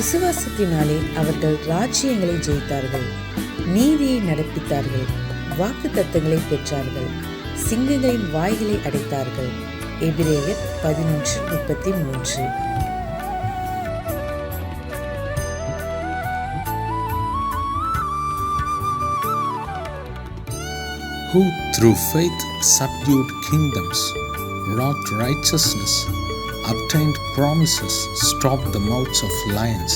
விசுவாசத்தினாலே அவர்கள் ராஜ்யங்களை ஜெயித்தார்கள், நீதியை நடப்பித்தார்கள், வாக்கு தத்தங்களை பெற்றார்கள், சிங்கங்களின் வாய்களை அடைத்தார்கள். எபிரேயர் 11:33. Who through faith subdued kingdoms, wrought righteousness, obtained promises, stopped the mouths of lions.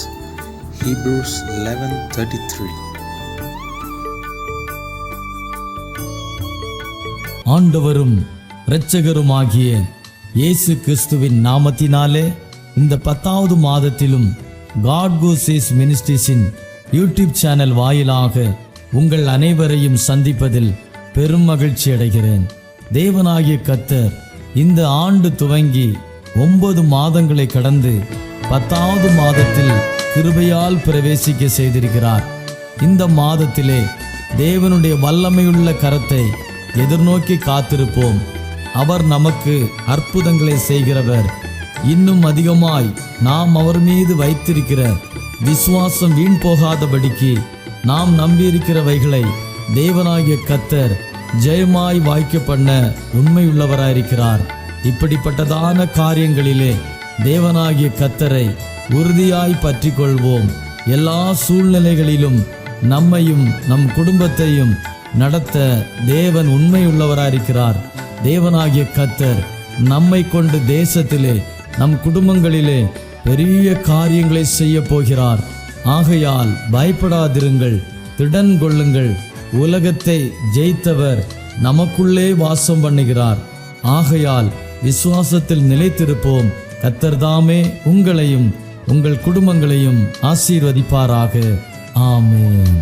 Hebrews 11:33. ஆண்டவரும் இரட்சகருமாகிய இயேசு கிறிஸ்துவின் நாமத்தினாலே இந்த 10வது மாதத்திலும் காட் கோசேஸ் மினிஸ்ட்ரீஸின் யூடியூப் சேனல் வாயிலாக உங்கள் அனைவரையும் சந்திப்பதில் பெரும் மகிழ்ச்சி அடைகிறேன். தேவனாகிய கர்த்தர் இந்த ஆண்டு துவங்கி 9 மாதங்களை கடந்து 10வது மாதத்தில் கிருபையால் பிரவேசிக்க செய்திருக்கிறார். இந்த மாதத்திலே தேவனுடைய வல்லமையுள்ள கரத்தை எதிர்நோக்கி காத்திருப்போம். அவர் நமக்கு அற்புதங்களை செய்கிறவர். இன்னும் அதிகமாய் நாம் அவர் மீது வைத்திருக்கிற விசுவாசம் வீண் போகாதபடிக்கு நாம் நம்பியிருக்கிறவைகளை தேவனாகிய கர்த்தர் ஜெயமாய் வாய்க்க பண்ண உண்மையுள்ளவராயிருக்கிறார். இப்படிப்பட்டதான காரியங்களிலே தேவனாகிய கர்த்தரை உறுதியாய் பற்றி கொள்வோம். எல்லா சூழ்நிலைகளிலும் நம்மையும் நம் குடும்பத்தையும் நடத்த தேவன் உண்மையுள்ளவராயிருக்கிறார். தேவனாகிய கர்த்தர் நம்மை கொண்டு தேசத்திலே நம் குடும்பங்களிலே பெரிய காரியங்களை செய்ய போகிறார். ஆகையால் பயப்படாதிருங்கள், திடன் கொள்ளுங்கள். உலகத்தை ஜெயித்தவர் நமக்குள்ளே வாசம் பண்ணுகிறார். ஆகையால் விசுவாசத்தில் நிலைத்திருப்போம். கர்த்தர் தாமே உங்களையும் உங்கள் குடும்பங்களையும் ஆசீர்வதிப்பாராக. ஆமென்.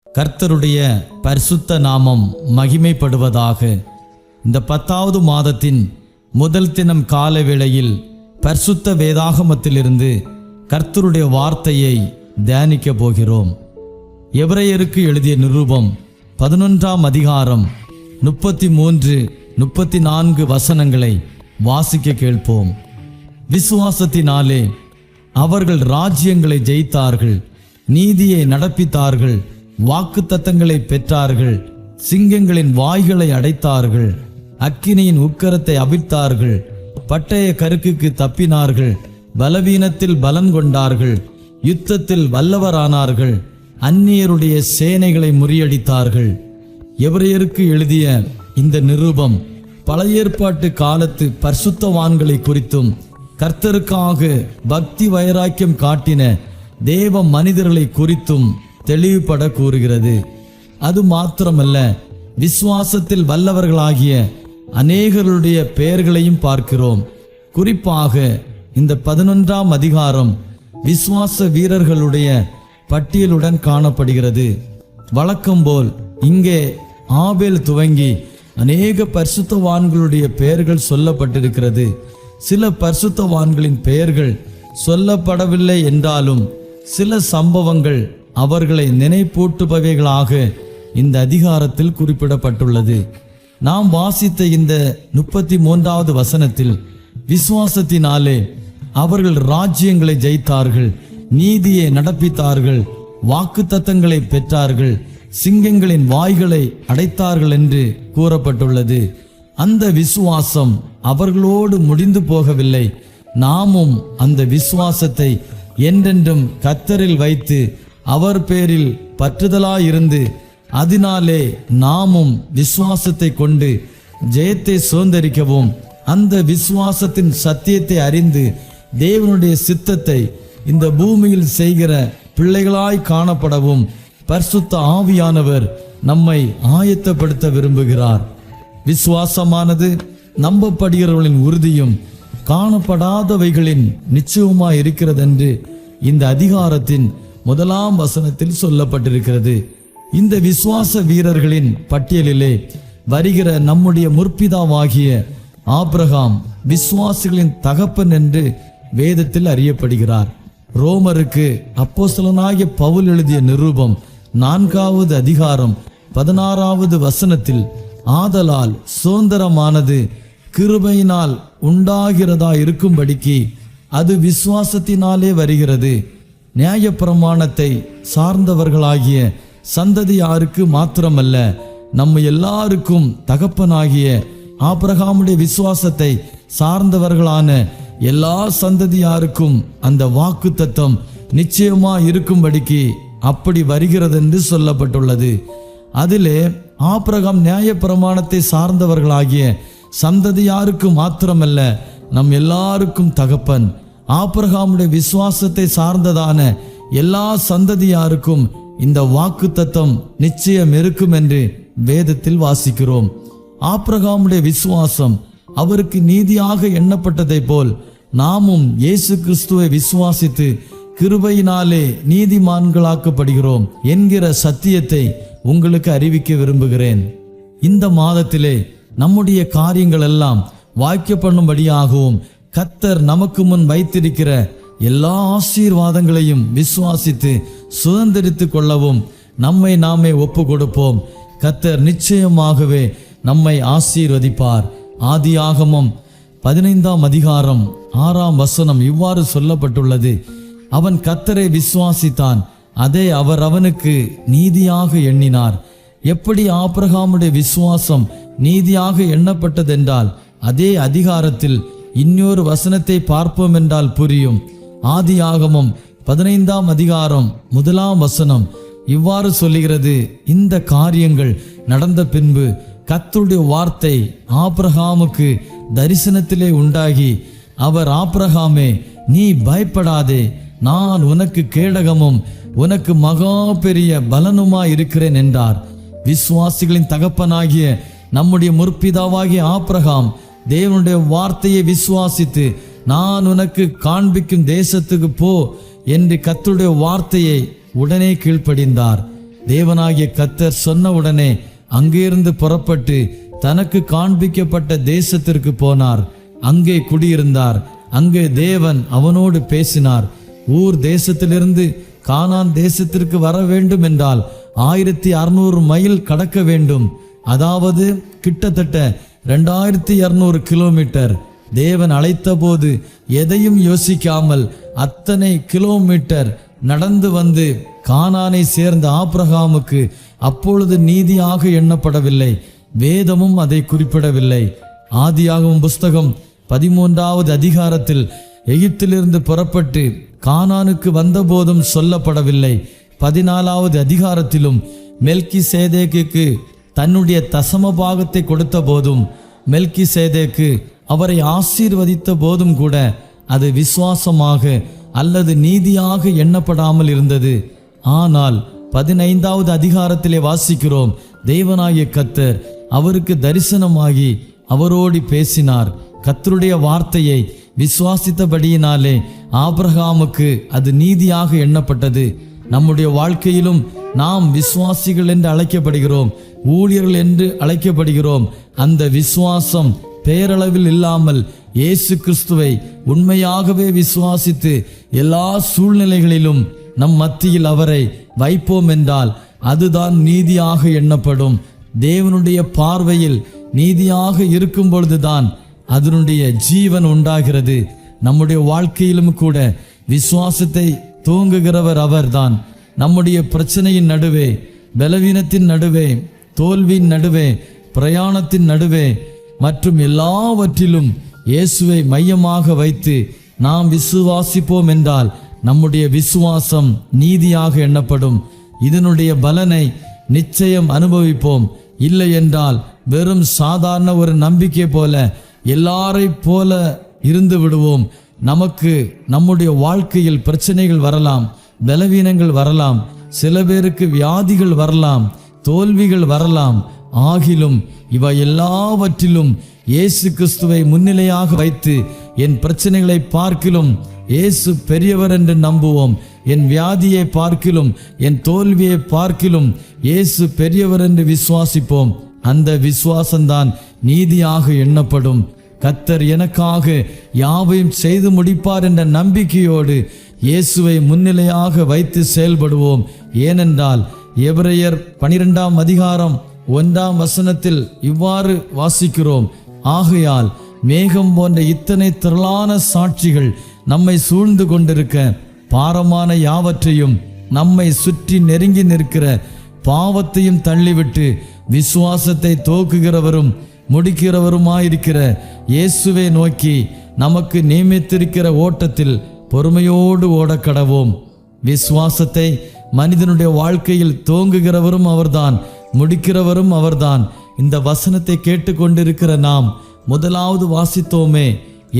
கர்த்தருடைய பரிசுத்த நாமம் மகிமைப்படுவதாக. இந்த 10வது மாதத்தின் முதல் தினம் கால வேளையில் பரிசுத்த வேதாகமத்திலிருந்து கர்த்தருடைய வார்த்தையை தியானிக்க போகிறோம். எபிரேயருக்கு எழுதிய நிருபம் 11ஆம் அதிகாரம் 33-34 வசனங்களை வாசிக்க கேட்போம். விசுவாசத்தினாலே அவர்கள் ராஜ்யங்களை ஜெயித்தார்கள், நீதியை நடப்பித்தார்கள், வாக்குத்தத்தங்களை பெற்றார்கள், சிங்கங்களின் வாய்களை அடைத்தார்கள், அக்கினியின் உக்கிரத்தை அவிழ்த்தார்கள், பட்டய கருக்குக்கு தப்பினார்கள், பலவீனத்தில் பலன் கொண்டார்கள், யுத்தத்தில் வல்லவரானார்கள், அந்நியருடைய சேனைகளை முறியடித்தார்கள். எபிரேயருக்கு எழுதிய இந்த நிருபம் பழைய ஏற்பாட்டு காலத்து பரிசுத்தவான்களை குறித்தும் கர்த்தருக்காக பக்தி வைராக்கியம் காட்டின தேவ மனிதர்களை குறித்தும் தெளிவுபட கூறுகிறது. அது மாத்திரமல்ல, விசுவாசத்தில் வல்லவர்களாகிய அநேகருடைய பெயர்களையும் பார்க்கிறோம். குறிப்பாக இந்த 11ஆம் அதிகாரம் விசுவாச வீரர்களுடைய பட்டியலுடன் காணப்படுகிறது. வழக்கம்போல் இங்கே ஆபேல் துவங்கி அநேக பரிசுத்தவான்களுடைய பெயர்கள் சொல்லப்பட்டிருக்கிறது. சில பரிசுத்தவான்களின் பெயர்கள் சொல்லப்படவில்லை என்றாலும் சில சம்பவங்கள் அவர்களை நினைப்பூட்டுபவைகளாக இந்த அதிகாரத்தில் குறிப்பிடப்பட்டுள்ளது. நாம் வாசித்த இந்த 33வது வசனத்தில் விசுவாசத்தினாலே அவர்கள் ராஜ்யங்களை ஜெயித்தார்கள், நீதியை நடப்பித்தார்கள், வாக்குத்தத்தங்களை பெற்றார்கள், சிங்கங்களின் வாய்களை அடைத்தார்கள் என்று கூறப்பட்டுள்ளது. அந்த விசுவாசம் அவர்களோடு முடிந்து போகவில்லை. நாமும் அந்த விசுவாசத்தை என்றென்றும் கர்த்தரில் வைத்து அவர் பேரில் பற்றுதலாயிருந்து அதனாலே நாமும் விசுவாசத்தை கொண்டு ஜெயத்தை சுதந்தரிக்கவும், அந்த விசுவாசத்தின் சத்தியத்தை அறிந்து தேவனுடைய சித்தத்தை இந்த பூமியில் செய்கிற பிள்ளைகளாய் காணப்படவும் பரிசுத்த ஆவியானவர் நம்மை ஆயத்தப்படுத்த விரும்புகிறார். விசுவாசமானது நம்பப்படுகிறவர்களின் உறுதியும் காணப்படாதவைகளின் நிச்சயமாய் இருக்கிறதென்று இந்த அதிகாரத்தின் 1ஆம் வசனத்தில் சொல்லப்பட்டிருக்கிறது. இந்த விசுவாச வீரர்களின் பட்டியலிலே வருகிற நம்முடைய முற்பிதாவாகிய ஆபிரகாம் விசுவாசிகளின் தகப்பன் என்று வேதத்தில் அறியப்படுகிறார். ரோமருக்கு அப்போஸ்தலனாகிய பவுல் எழுதிய நிருபம் 4வது அதிகாரம் 16வது வசனத்தில், ஆதலால் சுதந்திரமானது கிருபையினால் உண்டாகிறதா இருக்கும்படிக்கு அது விசுவாசத்தினாலே வருகிறது. நியாயப்பிரமாணத்தை சார்ந்தவர்களாகிய சந்ததியாருக்கு மாத்திரமல்ல, நம்ம எல்லாருக்கும் தகப்பனாகிய ஆபிரகாமுடைய விசுவாசத்தை சார்ந்தவர்களான எல்லா சந்ததியாருக்கும் அந்த வாக்குத்தத்தம் நிச்சயமா இருக்கும்படிக்கு அப்படி வருகிறது என்று சொல்லப்பட்டுள்ளது. அதிலே ஆபிரகாம் நியாயப்பிரமாணத்தை சார்ந்தவர்களாகிய சந்ததியாருக்கு மாத்திரமல்ல, நம் எல்லாருக்கும் தகப்பன். ஆபிரகாமுடைய விசுவாசத்தை சார்ந்ததான எல்லா சந்ததியாருக்கும் இந்த வாக்குத்தத்தம் நிச்சயம் இருக்கும் என்று வேதத்தில் வாசிக்கிறோம். ஆபிரகாமுடைய விசுவாசம் அவருக்கு நீதியாக எண்ணப்பட்டதை போல் நாமும் இயேசு கிறிஸ்துவை விசுவாசித்து கிருபையினாலே நீதிமான்களாக்கப்படுகிறோம் என்கிற சத்தியத்தை உங்களுக்கு அறிவிக்க விரும்புகிறேன். இந்த மாதத்திலே நம்முடைய காரியங்கள் எல்லாம் வாய்க்கப்படும்படியாகவும் கர்த்தர் நமக்கு முன் வைத்திருக்கிற எல்லா ஆசீர்வாதங்களையும் விசுவாசித்து சுதந்திரித்துக் கொள்ளவும் நம்மை நாமே ஒப்பு கொடுப்போம். கர்த்தர் நிச்சயமாகவே நம்மை ஆசீர்வதிப்பார். ஆதியாகமம் 15ஆம் அதிகாரம் 6ஆம் வசனம் இவ்வாறு சொல்லப்பட்டுள்ளது, அவன் கர்த்தரை விசுவாசித்தான், அதை அவர் அவனுக்கு நீதியாக எண்ணினார். எப்படி ஆபிரகாமுடைய விசுவாசம் நீதியாக எண்ணப்பட்டதென்றால் அதே அதிகாரத்தில் இன்னொரு வசனத்தை பார்ப்போம் என்றால் புரியும். ஆதியாகமம் 15ஆம் அதிகாரம் 1ஆம் வசனம் இவ்வாறு சொல்லுகிறது, இந்த காரியங்கள் நடந்த பின்பு கர்த்தருடைய வார்த்தை ஆபிரகாமுக்கு தரிசனத்திலே உண்டாகி, அவர் ஆபிரகாமே, நீ பயப்படாதே, நான் உனக்கு கேடகமும் உனக்கு மகா பெரிய பலனுமாய் இருக்கிறேன் என்றார். விசுவாசிகளின் தகப்பனாகிய நம்முடைய முற்பிதாவாகிய ஆபிரகாம் தேவனுடைய வார்த்தையை விசுவாசித்து, நான் உனக்கு காண்பிக்கும் தேசத்துக்கு போ என்று கர்த்தருடைய வார்த்தையை உடனே கீழ்ப்படிந்தார். தேவனாகிய கர்த்தர் சொன்ன உடனே அங்கிருந்து புறப்பட்டு தனக்கு காண்பிக்கப்பட்ட தேசத்திற்கு போனார். அங்கே குடியிருந்தார். அங்கே தேவன் அவனோடு பேசினார். ஊர் தேசத்திலிருந்து கானான் தேசத்திற்கு வர வேண்டும் என்றால் 1600 மைல் கடக்க வேண்டும். அதாவது கிட்டத்தட்ட 2200 கிலோமீட்டர். தேவன் அழைத்த போது எதையும் யோசிக்காமல் அத்தனை கிலோமீட்டர் நடந்து வந்து கானானை சேர்ந்த ஆபிரகாமுக்கு அப்பொழுது நீதியாக எண்ணப்படவில்லை. வேதமும் அதை குறிப்பிடவில்லை. ஆதியாகமம் புஸ்தகம் 13வது அதிகாரத்தில் எகிப்திலிருந்து புறப்பட்டு கானானுக்கு வந்தபோதும் சொல்லப்படவில்லை. 14வது அதிகாரத்திலும் மெல்கிசேதேக்குக்கு தன்னுடைய தசம பாகத்தை கொடுத்த போதும், மெல்கிசேதேக்கு அவரை ஆசீர்வதித்த போதும் கூட அது விசுவாசமாக அல்லது நீதியாக எண்ணப்படாமல் இருந்தது. ஆனால் 15வது அதிகாரத்திலே வாசிக்கிறோம், தேவனாகிய கர்த்தர் அவருக்கு தரிசனமாகி அவரோடு பேசினார். கர்த்தருடைய வார்த்தையை விசுவாசித்தபடியினாலே ஆபிரகாமுக்கு அது நீதியாக எண்ணப்பட்டது. நம்முடைய வாழ்க்கையிலும் நாம் விசுவாசிகள் என்று அழைக்கப்படுகிறோம், ஊழியர்கள் என்று அழைக்கப்படுகிறோம். அந்த விசுவாசம் பேரளவில் இல்லாமல் இயேசு கிறிஸ்துவை உண்மையாகவே விசுவாசித்து எல்லா சூழ்நிலைகளிலும் நம் மத்தியில் அவரை வைப்போம் என்றால் அதுதான் நீதியாக எண்ணப்படும். தேவனுடைய பார்வையில் நீதியாக இருக்கும் பொழுதுதான் அதனுடைய ஜீவன் உண்டாகிறது. நம்முடைய வாழ்க்கையிலும் கூட விசுவாசத்தை தூங்குகிறவர் அவர்தான். நம்முடைய பிரச்சனையின் நடுவே, பலவீனத்தின் நடுவே, தோல்வியின் நடுவே, பிரயாணத்தின் நடுவே மற்றும் எல்லாவற்றிலும் இயேசுவை மையமாக வைத்து நாம் விசுவாசிப்போம் என்றால் நம்முடைய விசுவாசம் நீதியாக எண்ணப்படும். இதனுடைய பலனை நிச்சயம் அனுபவிப்போம். இல்லை என்றால் வெறும் சாதாரண ஒரு நம்பிக்கை போல எல்லாரை போல இருந்து விடுவோம். நமக்கு நம்முடைய வாழ்க்கையில் பிரச்சனைகள் வரலாம், பலவீனங்கள் வரலாம், சில பேருக்கு வியாதிகள் வரலாம், தோல்விகள் வரலாம். ஆகிலும் இவை எல்லாவற்றிலும் இயேசு கிறிஸ்துவை முன்னிலையாக வைத்து என் பிரச்சனைகளை பார்க்கிலும் இயேசு பெரியவர் என்று நம்புவோம். என் வியாதியை பார்க்கிலும் என் தோல்வியை பார்க்கிலும் இயேசு பெரியவர் என்று விசுவாசிப்போம். அந்த விசுவாசம்தான் நீதியாக எண்ணப்படும். கர்த்தர் எனக்காக யாவையும் செய்து முடிப்பார் என்ற நம்பிக்கையோடு இயேசுவை முன்னிலையாக வைத்து செயல்படுவோம். ஏனென்றால் எபிரெயர் 12ஆம் அதிகாரம் 1ஆம் வசனத்தில் இவ்வாறு வாசிக்கிறோம், ஆகையால் மேகம் போன்ற இத்தனை திரளான சாட்சிகள் நம்மை சூழ்ந்து கொண்டிருக்க பாரமான யாவற்றையும் நம்மை சுற்றி நெருங்கி நிற்கிற பாவத்தையும் தள்ளிவிட்டு விசுவாசத்தை துவக்குகிறவரும் முடிக்கிறவருமாயிருக்கிற இயேசுவை நோக்கி நமக்கு நியமித்திருக்கிற ஓட்டத்தில் பொறுமையோடு ஓடக்கடவோம். விசுவாசத்தை மனிதனுடைய வாழ்க்கையில் துவங்குகிறவரும் அவர்தான், முடிக்கிறவரும் அவர்தான். இந்த வசனத்தை கேட்டுக்கொண்டிருக்கிற நாம் முதலாவது வாசித்தோமே,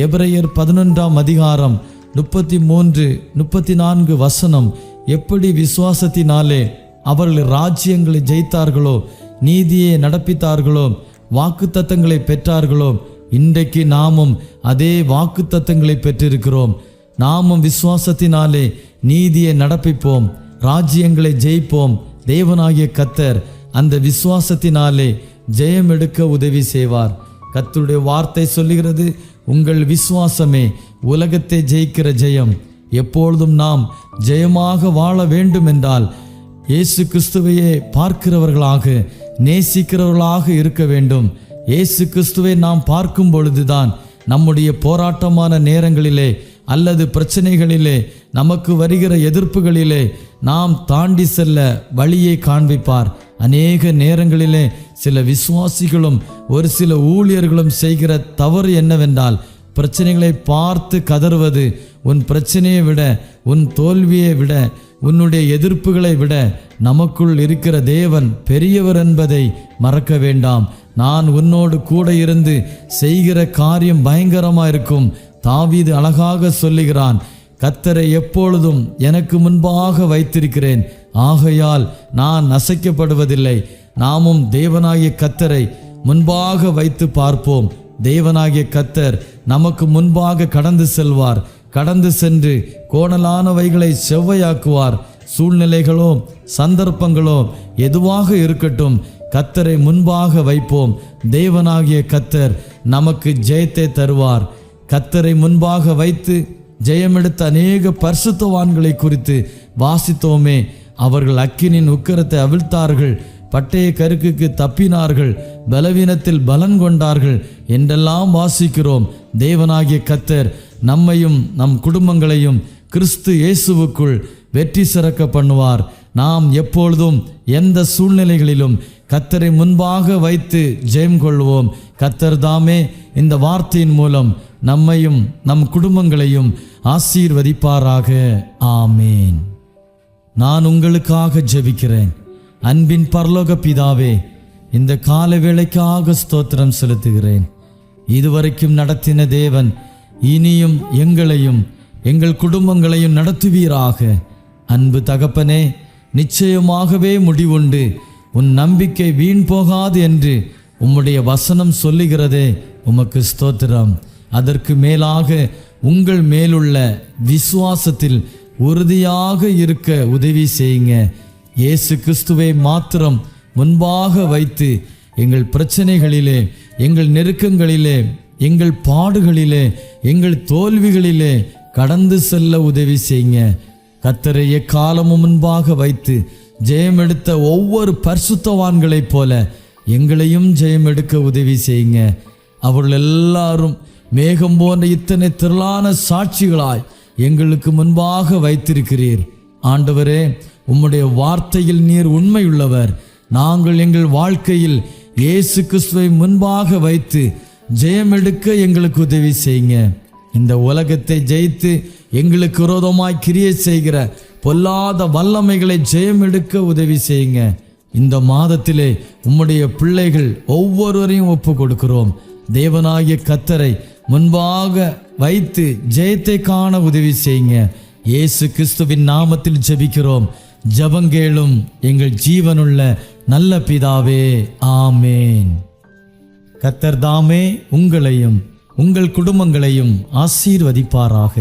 எபிரெயர் 11ஆம் அதிகாரம் 33-34 வசனம். எப்படி விசுவாசத்தினாலே அவர்கள் ராஜ்யங்களை ஜெயித்தார்களோ, நீதியை நடப்பித்தார்களோ, வாக்குத்தத்தங்களை பெற்றார்களோ, இன்றைக்கு நாமும் அதே வாக்குத்தத்தங்களை பெற்றிருக்கிறோம். நாமும் விசுவாசத்தினாலே நீதியை நடப்பிப்போம், ராஜ்யங்களை ஜெயிப்போம். தேவனாகிய கர்த்தர் அந்த விசுவாசத்தினாலே ஜெயம் எடுக்க உதவி செய்வார். கர்த்தருடைய வார்த்தை சொல்லுகிறது, உங்கள் விசுவாசமே உலகத்தை ஜெயிக்கிற ஜெயம். எப்பொழுதும் நாம் ஜெயமாக வாழ வேண்டும் என்றால் இயேசு கிறிஸ்துவையே பார்க்கிறவர்களாக, நேசிக்கிறவர்களாக இருக்க வேண்டும். இயேசு கிறிஸ்துவை நாம் பார்க்கும் பொழுதுதான் நம்முடைய போராட்டமான நேரங்களிலே அல்லது பிரச்சனைகளிலே, நமக்கு வருகிற எதிர்ப்புகளிலே நாம் தாண்டி செல்ல வழியை காண்பிப்பார். அநேக நேரங்களிலே சில விசுவாசிகளும் ஒரு சில ஊழியர்களும் செய்கிற தவறு என்னவென்றால், பிரச்சனைகளை பார்த்து கதறுவது. உன் பிரச்சனையை விட, உன் தோல்வியை விட, உன்னுடைய எதிர்ப்புகளை விட நமக்குள் இருக்கிற தேவன் பெரியவர் என்பதை மறக்க வேண்டாம். நான் உன்னோடு கூட இருந்து செய்கிற காரியம் பயங்கரமாக இருக்கும். தாவீது அழகாக சொல்லுகிறான், கர்த்தரை எப்பொழுதும் எனக்கு முன்பாக வைத்திருக்கிறேன், ஆகையால் நான் அசைக்கப்படுவதில்லை. நாமும் தேவனாகிய கர்த்தரை முன்பாக வைத்து பார்ப்போம். தேவனாகிய கர்த்தர் நமக்கு முன்பாக கடந்து செல்வார். கடந்து சென்று கோணலானவைகளை செவ்வையாக்குவார். சூழ்நிலைகளோ சந்தர்ப்பங்களோ எதுவாக இருக்கட்டும், கர்த்தரை முன்பாக வைப்போம். தேவனாகிய கர்த்தர் நமக்கு ஜெயத்தை தருவார். கர்த்தரை முன்பாக வைத்து ஜெயமெடுத்த அநேக பரிசுத்தவான்களை குறித்து வாசித்தோமே. அவர்கள் அக்கினின் உக்கிரத்தை அவிழ்த்தார்கள், பட்டய கருக்குக்கு தப்பினார்கள், பலவீனத்தில் பலன் கொண்டார்கள் என்றெல்லாம் வாசிக்கிறோம். தேவனாகிய கர்த்தர் நம்மையும் நம் குடும்பங்களையும் கிறிஸ்து இயேசுவுக்குள் வெற்றி சிறக்க பண்ணுவார். நாம் எப்பொழுதும் எந்த சூழ்நிலைகளிலும் கர்த்தரை முன்பாக வைத்து ஜெயம் கொள்வோம். கர்த்தர் தாமே இந்த வார்த்தையின் மூலம் நம்மையும் நம் குடும்பங்களையும் ஆசீர்வதிப்பாராக. ஆமேன். நான் உங்களுக்காக ஜெபிக்கிறேன். அன்பின் பரலோக பிதாவே, இந்த கால வேளைக்காக ஸ்தோத்திரம் செலுத்துகிறேன். இதுவரைக்கும் நடத்தின தேவன் இனியும் எங்களையும் எங்கள் குடும்பங்களையும் நடத்துவீராக. அன்பு தகப்பனே, நிச்சயமாகவே முடிவுண்டு, உன் நம்பிக்கை வீண் போகாது என்று உம்முடைய வசனம் சொல்லுகிறதே, உமக்கு ஸ்தோத்திரம். அதற்கு மேலாக உங்கள் மேலுள்ள விசுவாசத்தில் உறுதியாக இருக்க உதவி செய்யுங்க. இயேசு கிறிஸ்துவை மாத்திரம் முன்பாக வைத்து எங்கள் பிரச்சனைகளிலே, எங்கள் நெருக்கங்களிலே, எங்கள் பாடுகளிலே, எங்கள் தோல்விகளிலே கடந்து செல்ல உதவி செய்யுங்க. கர்த்தரை எக்காலமும் முன்பாக வைத்து ஜெயமெடுத்த ஒவ்வொரு பரிசுத்தவான்களைப் போல எங்களையும் ஜெயமெடுக்க உதவி செய்யுங்க. அவர்கள் எல்லாரும் மேகம் போன்ற இத்தனை திரளான சாட்சிகளாய் எங்களுக்கு முன்பாக வைத்திருக்கிறீர். ஆண்டவரே, உம்முடைய வார்த்தையில் நீர் உண்மையுள்ளவர். நாங்கள் எங்கள் வாழ்க்கையில் இயேசு கிறிஸ்துவை முன்பாக வைத்து ஜெயமெடுக்க எங்களுக்கு உதவி செய்யுங்க. இந்த உலகத்தை ஜெயித்து எங்களுக்கு விரோதமாய் கிரியை செய்கிற பொல்லாத வல்லமைகளை ஜெயமெடுக்க உதவி செய்யுங்க. இந்த மாதத்திலே உம்முடைய பிள்ளைகள் ஒவ்வொருவரையும் ஒப்பு கொடுக்கிறோம். தேவனாகிய கர்த்தரை முன்பாக வைத்து ஜெயத்தை காண உதவி செய்யுங்க. இயேசு கிறிஸ்துவின் நாமத்தில் ஜெபிக்கிறோம். ஜெபங்கேளும் எங்கள் ஜீவனுள்ள நல்ல பிதாவே, ஆமேன். கர்த்தர் தாமே உங்களையும் உங்கள் குடும்பங்களையும் ஆசீர்வதிப்பாராக.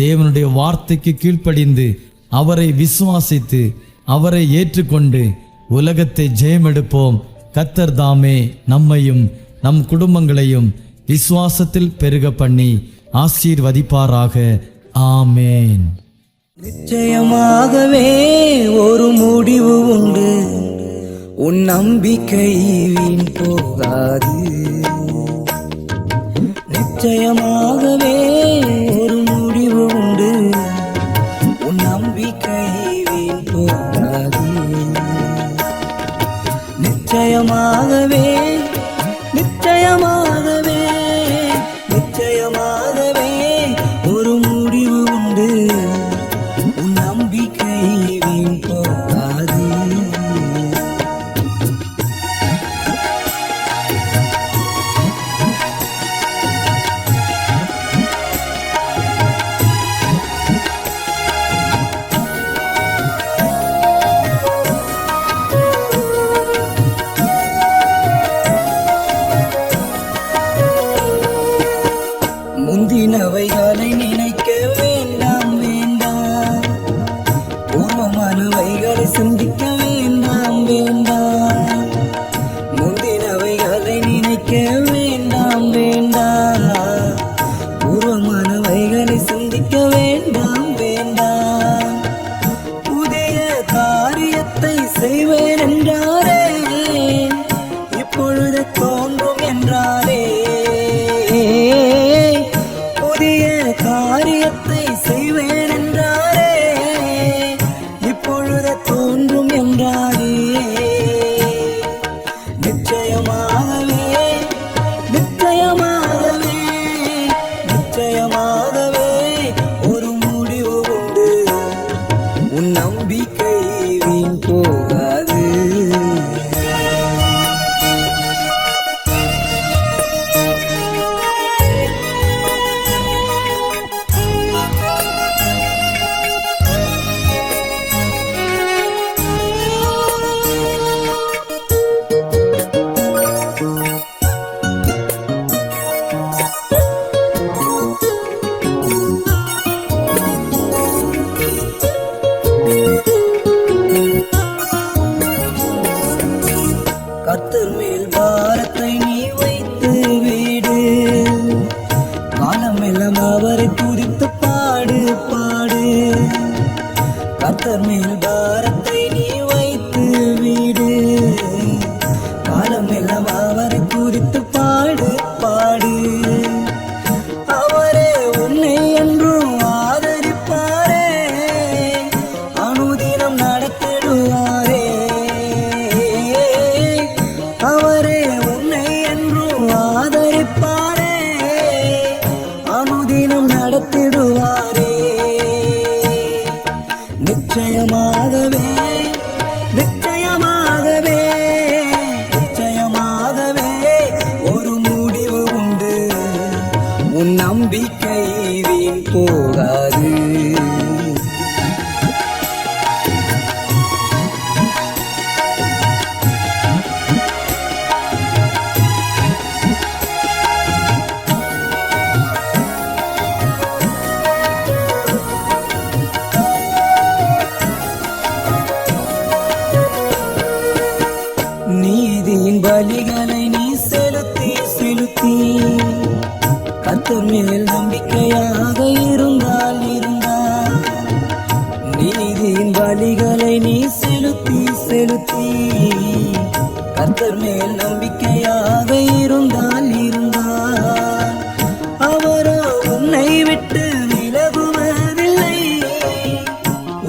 தேவனுடைய வார்த்தைக்கு கீழ்ப்படிந்து அவரை விசுவாசித்து அவரை ஏற்றுக்கொண்டு உலகத்தை ஜெயமெடுப்போம். கர்த்தர் தாமே நம்மையும் நம் குடும்பங்களையும் விசுவாசத்தில் பெருக பண்ணி ஆசீர்வதிப்பாராக. ஆமேன். நிச்சயமாகவே ஒரு முடிவு உண்டு, உன் நம்பிக்கை வீண் போகாது. நிச்சயமாகவே ஒரு முடிவு உண்டு, உன் நம்பிக்கை வீண் போகாது. நிச்சயமாகவே நிச்சயமாகவே நிச்சயமாகவே ஒரு முடிவு உண்டு, உன் நம்பிக்கை வீண் போகாது. முந்தினவைகளை நினைக்க வேண்டாம் வேண்டாம், பூர்வமானவைகளை சிந்திக்க வேண்டாம் வேண்டாம். முந்தினவைகளை நினைக்க வேண்டாம் வேண்டாம், பூர்வமானவைகளை சிந்திக்க வேண்டாம் வேண்டாம். புதிய காரியத்தை செய்வேன் என்றாரே, இப்பொழுது தோன்றும் என்றாரே. புதிய காரியத்தை செய்வேன் என்றாரே, இப்பொழுது தோன்றும் என்றாரே. நிச்சயமாகவே நிச்சயமாகவே நிச்சயமாகவே ஒரு முடிவு உண்டு, உன் நம்பிக்கை வீண் போகாது. கர்த்தர் மேல் பாரத்தை நீ வைத்து விடு, காலமெல்லாம் அவரை துதித்து பாடு பாடு. கர்த்தர் மேல் பாரத்தை நீ வைத்து விடு, காலமெல்லாம் அவரை துதித்து பாடு பாடு. அவரே உன்னை என்றும் ஆதரிப்பாரே, அனுதினம் நடத்திடுவாரே. அவரே உன்னை என்றும் ஆதரிப்பாரே, அனுதினம் நடத்திடுவாரே. நிச்சயமாகவே நிச்சயமாகவே நிச்சயமாகவே ஒரு முடிவு உண்டு, உன் நம்பிக்கை வீண் போகாது. நீதியின் பலிகளை நீ செலுத்தி செலுத்தி, கர்த்தர் மேல் நம்பிக்கையாக இருந்தால் இருந்தால். நீதியின் பலிகளை நீ செலுத்தி செலுத்தி, கர்த்தர் மேல் நம்பிக்கையாக இருந்தால் இருந்தால். அவரோ உன்னை விட்டு விலகுவதில்லை,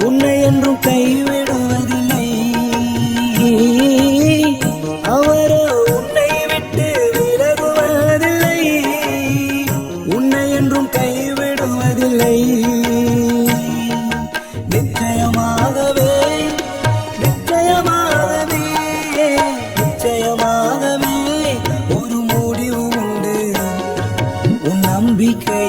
உன்னை என்றும் கைவிடுவதில்லை. அவரோ உன்னை விட்டு விலகுவதில்லை, உன்னை என்றும் கைவிடுவதில்லை. நிச்சயமாகவே நிச்சயமாகவே நிச்சயமாகவே ஒரு முடிவு உண்டு, உன் நம்பிக்கை